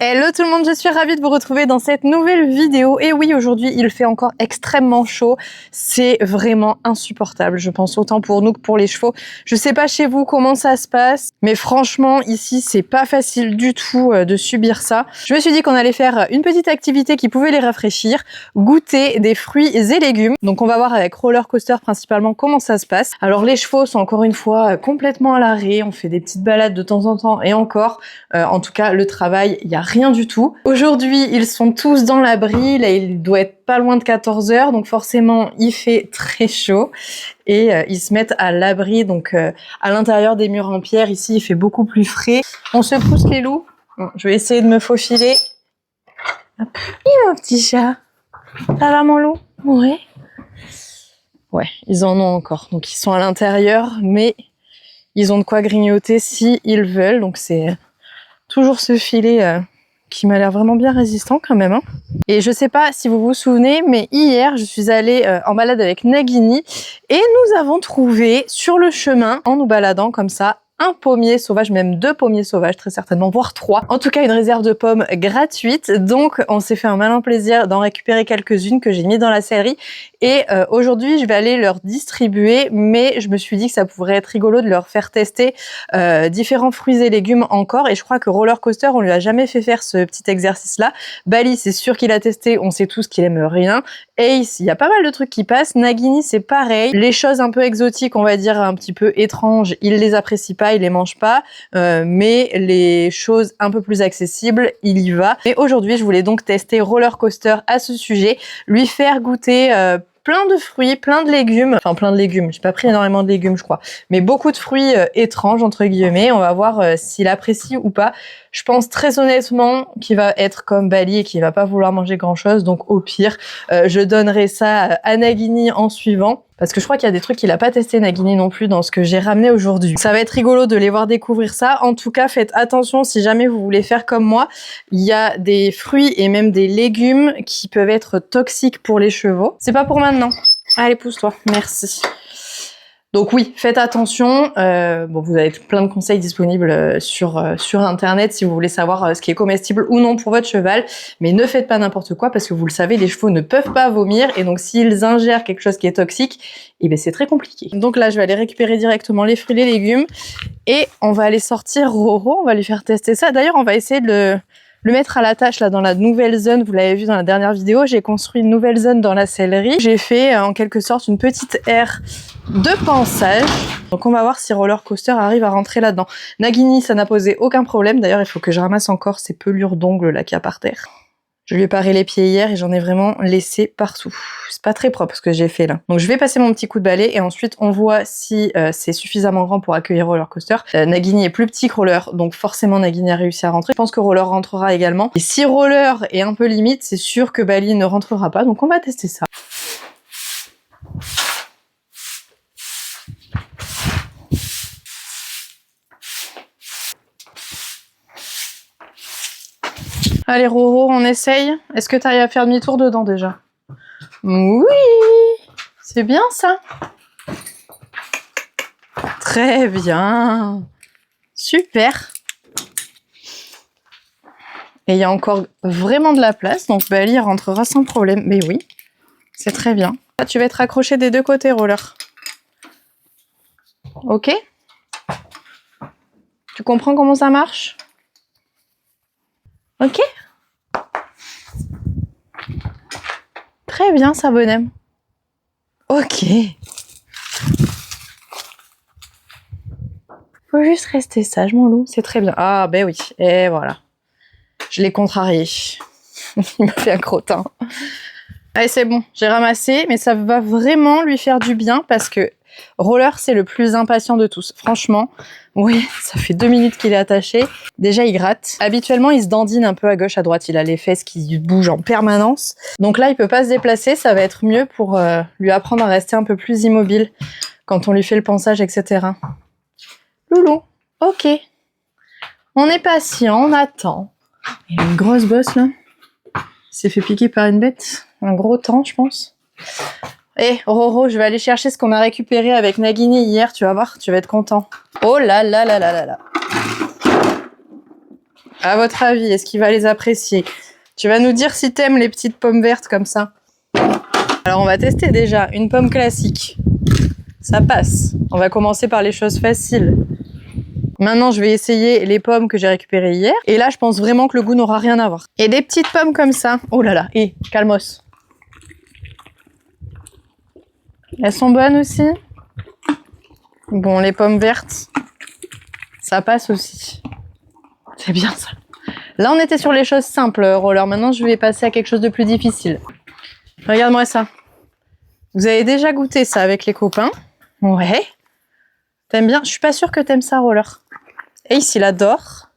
Hello tout le monde, je suis ravie de vous retrouver dans cette nouvelle vidéo. Et oui, aujourd'hui, il fait encore extrêmement chaud. C'est vraiment insupportable, je pense, autant pour nous que pour les chevaux. Je sais pas chez vous comment ça se passe, mais franchement, ici, c'est pas facile du tout de subir ça. Je me suis dit qu'on allait faire une petite activité qui pouvait les rafraîchir, goûter des fruits et légumes. Donc on va voir avec Roller Coaster principalement comment ça se passe. Alors les chevaux sont encore une fois complètement à l'arrêt, on fait des petites balades de temps en temps et encore, en tout cas le travail, il y a rien du tout. Aujourd'hui, ils sont tous dans l'abri. Là, il doit être pas loin de 14 h, donc forcément, il fait très chaud. Et ils se mettent à l'abri, donc à l'intérieur des murs en pierre. Ici, il fait beaucoup plus frais. On se pousse les loups. Bon, je vais essayer de me faufiler. Hop. Et mon petit chat. Ça va, mon loup? Ouais. Ouais, ils en ont encore. Donc, ils sont à l'intérieur, mais ils ont de quoi grignoter si ils veulent. Donc, c'est toujours ce filet qui m'a l'air vraiment bien résistant quand même. Hein. Et je sais pas si vous vous souvenez, mais hier, je suis allée en balade avec Nagini et nous avons trouvé sur le chemin, en nous baladant comme ça, un pommier sauvage, même 2 pommiers sauvages très certainement, voire 3. En tout cas, une réserve de pommes gratuite. Donc, on s'est fait un malin plaisir d'en récupérer quelques-unes que j'ai mis dans la sellerie. Et aujourd'hui, je vais aller leur distribuer, mais je me suis dit que ça pourrait être rigolo de leur faire tester différents fruits et légumes encore. Et je crois que Roller Coaster, on lui a jamais fait faire ce petit exercice-là. Bali, c'est sûr qu'il a testé, on sait tous qu'il aime rien. Ace, il y a pas mal de trucs qui passent. Nagini, c'est pareil. Les choses un peu exotiques, on va dire un petit peu étranges, il les apprécie pas, il les mange pas. Mais les choses un peu plus accessibles, il y va. Et aujourd'hui, je voulais donc tester Roller Coaster à ce sujet, lui faire goûter plein de fruits, plein de légumes. Enfin, plein de légumes. J'ai pas pris énormément de légumes, je crois. Mais beaucoup de fruits étranges, entre guillemets. On va voir s'il apprécie ou pas. Je pense très honnêtement qu'il va être comme Bali et qu'il va pas vouloir manger grand chose. Donc, au pire, je donnerai ça à Nagini en suivant. Parce que je crois qu'il y a des trucs qu'il a pas testé, Nagini non plus, dans ce que j'ai ramené aujourd'hui. Ça va être rigolo de les voir découvrir ça. En tout cas, faites attention si jamais vous voulez faire comme moi. Il y a des fruits et même des légumes qui peuvent être toxiques pour les chevaux. C'est pas pour maintenant. Allez, pousse-toi. Merci. Donc oui, faites attention. Bon, vous avez plein de conseils disponibles sur Internet si vous voulez savoir ce qui est comestible ou non pour votre cheval. Mais ne faites pas n'importe quoi parce que vous le savez, les chevaux ne peuvent pas vomir. Et donc s'ils ingèrent quelque chose qui est toxique, eh ben, c'est très compliqué. Donc là, je vais aller récupérer directement les fruits et les légumes. Et on va aller sortir Roro, on va lui faire tester ça. D'ailleurs, on va essayer de le mettre à la tâche là dans la nouvelle zone. Vous l'avez vu dans la dernière vidéo, j'ai construit une nouvelle zone dans la sellerie. J'ai fait en quelque sorte une petite aire de pansage. Donc on va voir si Roller Coaster arrive à rentrer là-dedans. Nagini, ça n'a posé aucun problème. D'ailleurs, il faut que je ramasse encore ces pelures d'ongles là qu'il y a par terre. Je lui ai paré les pieds hier et j'en ai vraiment laissé partout. C'est pas très propre ce que j'ai fait là. Donc je vais passer mon petit coup de balai et ensuite on voit si c'est suffisamment grand pour accueillir Roller Coaster. Nagini est plus petit que Roller, donc forcément Nagini a réussi à rentrer. Je pense que Roller rentrera également. Et si Roller est un peu limite, c'est sûr que Bali ne rentrera pas. Donc on va tester ça. Allez Roro, on essaye. Est-ce que tu arrives à faire demi-tour dedans déjà? Oui, c'est bien ça. Très bien. Super. Et il y a encore vraiment de la place, donc Bali rentrera sans problème. Mais oui, c'est très bien. Là, tu vas être accroché des deux côtés, Roller. Ok? Tu comprends comment ça marche? Ok? Très bien, ça, bonhomme. Ok. Faut juste rester sage, mon loup. C'est très bien. Ah, ben oui. Et voilà. Je l'ai contrarié. Il m'a fait un crottin. Allez, c'est bon. J'ai ramassé, mais ça va vraiment lui faire du bien parce que Roller, c'est le plus impatient de tous. Franchement, oui, ça fait 2 minutes qu'il est attaché. Déjà, il gratte. Habituellement, il se dandine un peu à gauche, à droite. Il a les fesses qui bougent en permanence. Donc là, il peut pas se déplacer. Ça va être mieux pour lui apprendre à rester un peu plus immobile quand on lui fait le pansage, etc. Loulou, ok. On est patient, on attend. Il y a une grosse bosse, là. Il s'est fait piquer par une bête. Un gros temps, je pense. Eh, Roro, je vais aller chercher ce qu'on a récupéré avec Nagini hier, tu vas voir, tu vas être content. Oh là là là là là là. À votre avis, est-ce qu'il va les apprécier? Tu vas nous dire si t'aimes les petites pommes vertes comme ça. Alors on va tester déjà une pomme classique. Ça passe. On va commencer par les choses faciles. Maintenant, je vais essayer les pommes que j'ai récupérées hier. Et là, je pense vraiment que le goût n'aura rien à voir. Et des petites pommes comme ça. Oh là là, et calmos. Elles sont bonnes aussi. Bon, les pommes vertes, ça passe aussi. C'est bien ça. Là, on était sur les choses simples, Roller. Maintenant, je vais passer à quelque chose de plus difficile. Regarde-moi ça. Vous avez déjà goûté ça avec les copains? Ouais. T'aimes bien? Je suis pas sûre que t'aimes ça, Roller. Ace, il adore.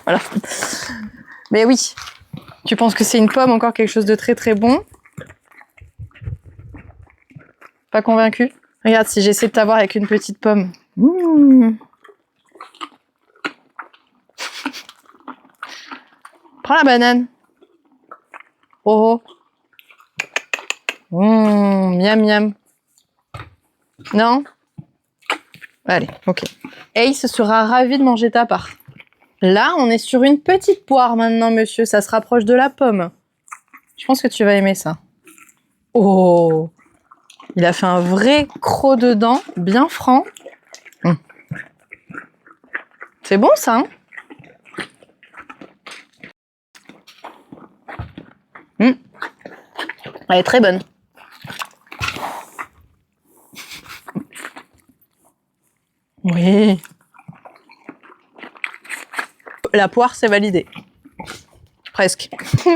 Voilà. Mais oui. Tu penses que c'est une pomme, encore quelque chose de très très bon? Pas convaincu? Regarde, si j'essaie de t'avoir avec une petite pomme. Mmh. Prends la banane. Oh oh. Miam miam. Non? Allez, ok. Ace sera ravi de manger ta part. Là, on est sur une petite poire maintenant, monsieur. Ça se rapproche de la pomme. Je pense que tu vas aimer ça. Oh! Il a fait un vrai croc dedans, bien franc. C'est bon, ça, hein? Elle est très bonne. Oui. La poire, c'est validé. Presque.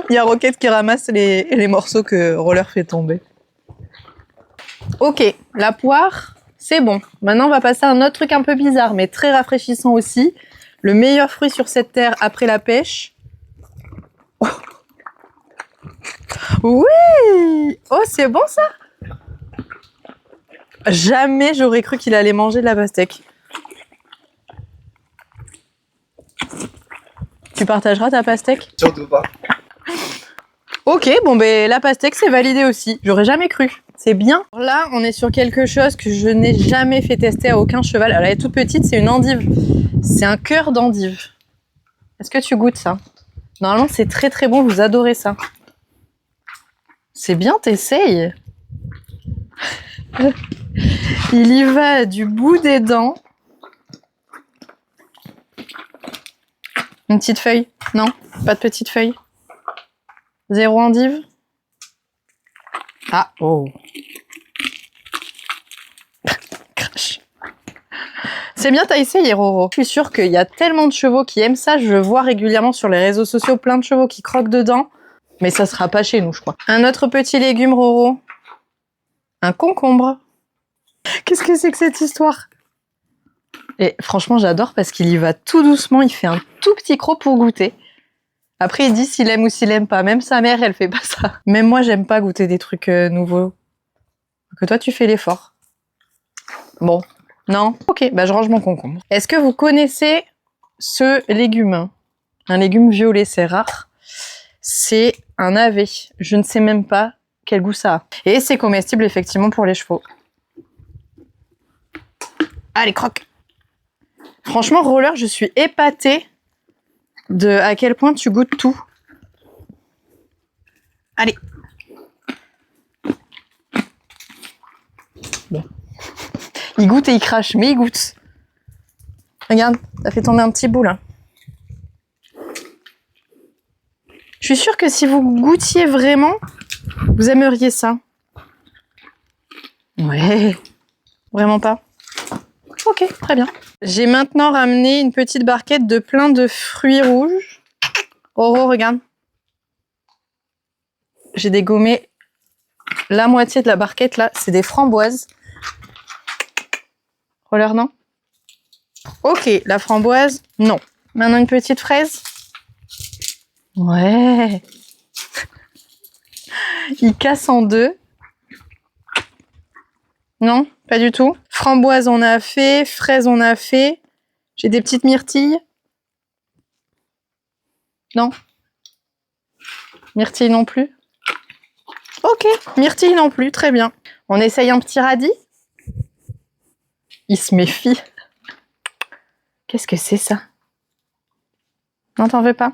Il y a Rocket qui ramasse les morceaux que Roller fait tomber. Ok, la poire, c'est bon. Maintenant, on va passer à un autre truc un peu bizarre, mais très rafraîchissant aussi. Le meilleur fruit sur cette terre après la pêche. Oh. Oui! Oh, c'est bon ça? Jamais j'aurais cru qu'il allait manger de la pastèque. Tu partageras ta pastèque? Surtout pas. Ok, bon ben la pastèque c'est validé aussi. J'aurais jamais cru. C'est bien. Là, on est sur quelque chose que je n'ai jamais fait tester à aucun cheval. Alors, elle est toute petite, c'est une endive. C'est un cœur d'endive. Est-ce que tu goûtes ça? Normalement, c'est très très bon. Vous adorez ça. C'est bien, t'essayes. Il y va du bout des dents. Une petite feuille? Non, pas de petite feuille. Zéro endive? Ah, oh. Crash. C'est bien, t'as essayé, Roro. Je suis sûre qu'il y a tellement de chevaux qui aiment ça. Je vois régulièrement sur les réseaux sociaux plein de chevaux qui croquent dedans. Mais ça sera pas chez nous, je crois. Un autre petit légume, Roro. Un concombre. Qu'est-ce que c'est que cette histoire? Et franchement, j'adore parce qu'il y va tout doucement. Il fait un tout petit croc pour goûter. Après, il dit s'il aime ou s'il aime pas. Même sa mère, elle fait pas ça. Même moi, j'aime pas goûter des trucs nouveaux. Que toi, tu fais l'effort. Bon. Non? Ok, bah je range mon concombre. Est-ce que vous connaissez ce légume? Un légume violet, c'est rare. C'est un navet. Je ne sais même pas quel goût ça a. Et c'est comestible, effectivement, pour les chevaux. Allez, croque! Franchement, Roller, je suis épatée de à quel point tu goûtes tout. Allez. Bon. Il goûte et il crache, mais il goûte. Regarde, ça fait tomber un petit bout là. Je suis sûre que si vous goûtiez vraiment, vous aimeriez ça. Ouais. Vraiment pas? Ok, très bien. J'ai maintenant ramené une petite barquette de plein de fruits rouges. Roro, regarde. J'ai dégommé la moitié de la barquette là. C'est des framboises. Roller, non? Ok, la framboise, non. Maintenant une petite fraise. Ouais. Il casse en deux. Non, pas du tout. Framboise, on a fait. Fraise, on a fait. J'ai des petites myrtilles. Non. Myrtille non plus. Ok, myrtille non plus, très bien. On essaye un petit radis. Il se méfie. Qu'est-ce que c'est ça? Non, t'en veux pas?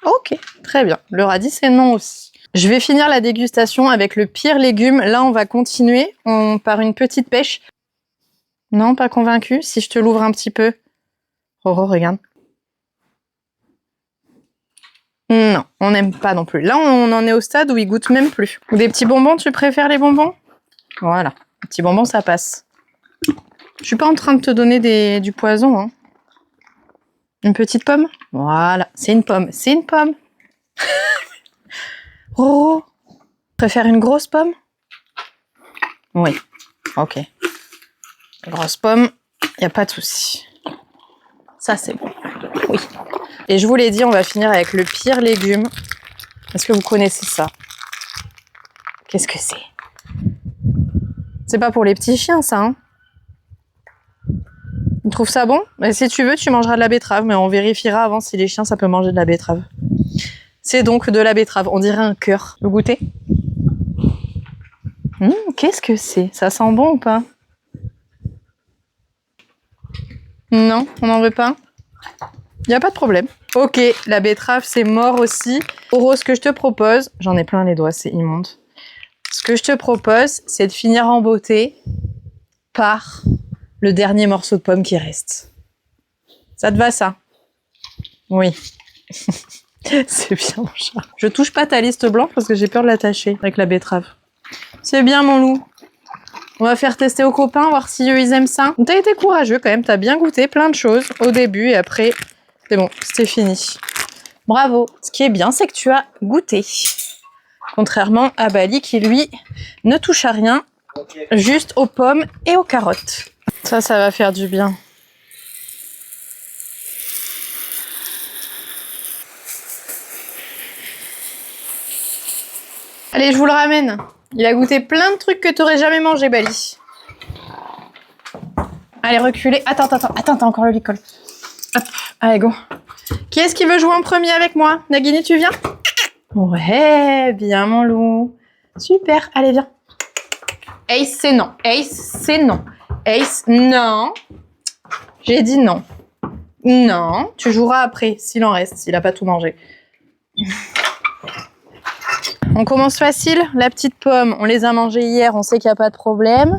Ok, très bien. Le radis, c'est non aussi. Je vais finir la dégustation avec le pire légume. Là, on va continuer par une petite pêche. Non, pas convaincu? Si je te l'ouvre un petit peu. Roro, regarde. Non, on n'aime pas non plus. Là, on en est au stade où il goûte même plus. Ou des petits bonbons, tu préfères les bonbons? Voilà, les petits bonbons, ça passe. Je suis pas en train de te donner du poison, hein. Une petite pomme? Voilà, c'est une pomme. C'est une pomme. Oh, préfère une grosse pomme? Oui, ok. Grosse pomme, il n'y a pas de souci. Ça, c'est bon. Oui. Et je vous l'ai dit, on va finir avec le pire légume. Est-ce que vous connaissez ça? Qu'est-ce que c'est? C'est pas pour les petits chiens, ça, hein? Tu trouves ça bon? Mais si tu veux, tu mangeras de la betterave, mais on vérifiera avant si les chiens, ça peut manger de la betterave. C'est donc de la betterave. On dirait un cœur. Le goûter? Qu'est-ce que c'est? Ça sent bon ou pas? Non, on n'en veut pas? Il n'y a pas de problème. Ok, la betterave, c'est mort aussi. Oro, ce que je te propose... J'en ai plein les doigts, c'est immonde. Ce que je te propose, c'est de finir en beauté par le dernier morceau de pomme qui reste. Ça te va, ça? Oui. C'est bien, mon chat. Je touche pas ta liste blanche parce que j'ai peur de l'attacher avec la betterave. C'est bien, mon loup. On va faire tester aux copains, voir si eux, ils aiment ça. T'as été courageux quand même, t'as bien goûté plein de choses au début et après, c'est bon, c'était fini. Bravo. Ce qui est bien, c'est que tu as goûté. Contrairement à Bali qui, lui, ne touche à rien, juste aux pommes et aux carottes. Ça va faire du bien. Allez, je vous le ramène. Il a goûté plein de trucs que tu n'aurais jamais mangé, Bali. Allez, reculez. Attends, t'as encore le licol. Hop, allez, go. Qui est-ce qui veut jouer en premier avec moi? Nagini, tu viens? Ouais, bien, mon loup. Super, allez, viens. Ace, c'est non. Ace, c'est non. Ace, non. J'ai dit non. Non, tu joueras après, s'il en reste, s'il n'a pas tout mangé. On commence facile. La petite pomme, on les a mangées hier, on sait qu'il n'y a pas de problème.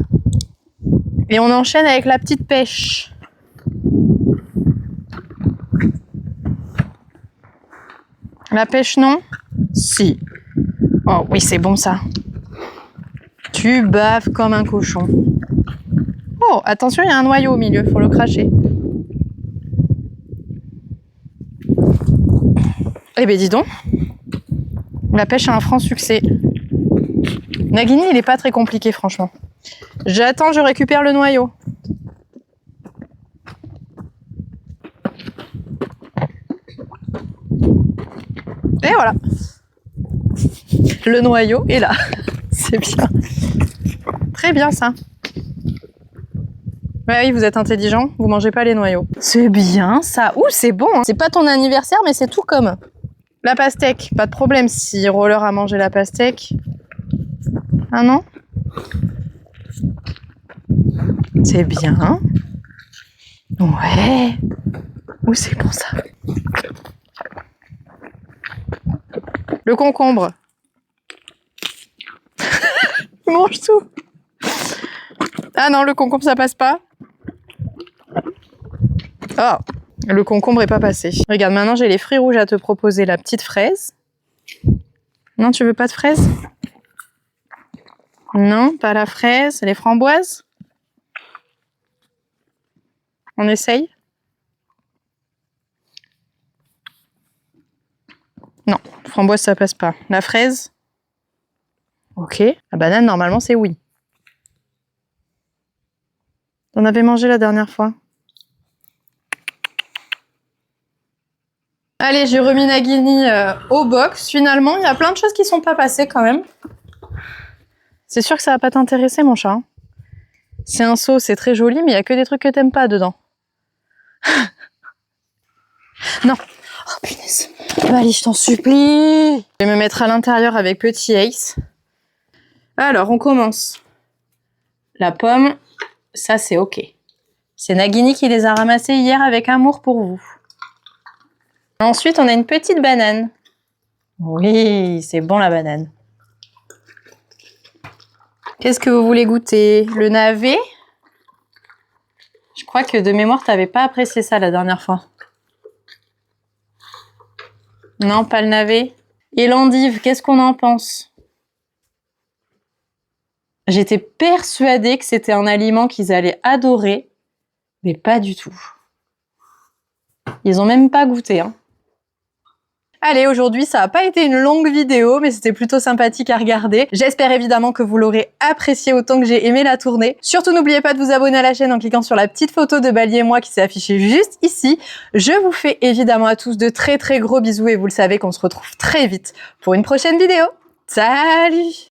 Et on enchaîne avec la petite pêche. La pêche, non? Si. Oh oui, c'est bon ça. Tu baves comme un cochon. Oh, attention, il y a un noyau au milieu, faut le cracher. Eh ben dis donc. La pêche a un franc succès. Nagini, il est pas très compliqué, franchement. J'attends, je récupère le noyau. Et voilà. Le noyau est là. C'est bien. Très bien, ça. Ouais, oui, vous êtes intelligent, vous mangez pas les noyaux. C'est bien, ça. Ouh, c'est bon. Hein. C'est pas ton anniversaire, mais c'est tout comme. La pastèque, pas de problème si Roller a mangé la pastèque. Ah non? C'est bien. Ouais. Ouh, c'est bon ça. Le concombre. Il mange tout. Ah non, le concombre, ça passe pas. Oh, le concombre est pas passé. Regarde, maintenant j'ai les fruits rouges à te proposer. La petite fraise. Non, tu veux pas de fraise? Non, pas la fraise. Les framboises? On essaye? Non, framboise ça passe pas. La fraise? Ok. La banane, normalement, c'est oui. On avait mangé la dernière fois. Allez, j'ai remis Nagini au box. Finalement, il y a plein de choses qui sont pas passées quand même. C'est sûr que ça va pas t'intéresser, mon chat. C'est un seau, c'est très joli, mais il y a que des trucs que t'aimes pas dedans. Non. Oh punaise. Allez, je t'en supplie. Je vais me mettre à l'intérieur avec petit Ace. Alors, on commence. La pomme, ça c'est ok. C'est Nagini qui les a ramassés hier avec amour pour vous. Ensuite, on a une petite banane. Oui, c'est bon la banane. Qu'est-ce que vous voulez goûter? Le navet? Je crois que de mémoire, tu n'avais pas apprécié ça la dernière fois. Non, pas le navet. Et l'endive, qu'est-ce qu'on en pense? J'étais persuadée que c'était un aliment qu'ils allaient adorer, mais pas du tout. Ils ont même pas goûté, hein. Allez, aujourd'hui, ça n'a pas été une longue vidéo, mais c'était plutôt sympathique à regarder. J'espère évidemment que vous l'aurez apprécié autant que j'ai aimé la tournée. Surtout, n'oubliez pas de vous abonner à la chaîne en cliquant sur la petite photo de Bali et moi qui s'est affichée juste ici. Je vous fais évidemment à tous de très gros bisous et vous le savez qu'on se retrouve très vite pour une prochaine vidéo. Salut!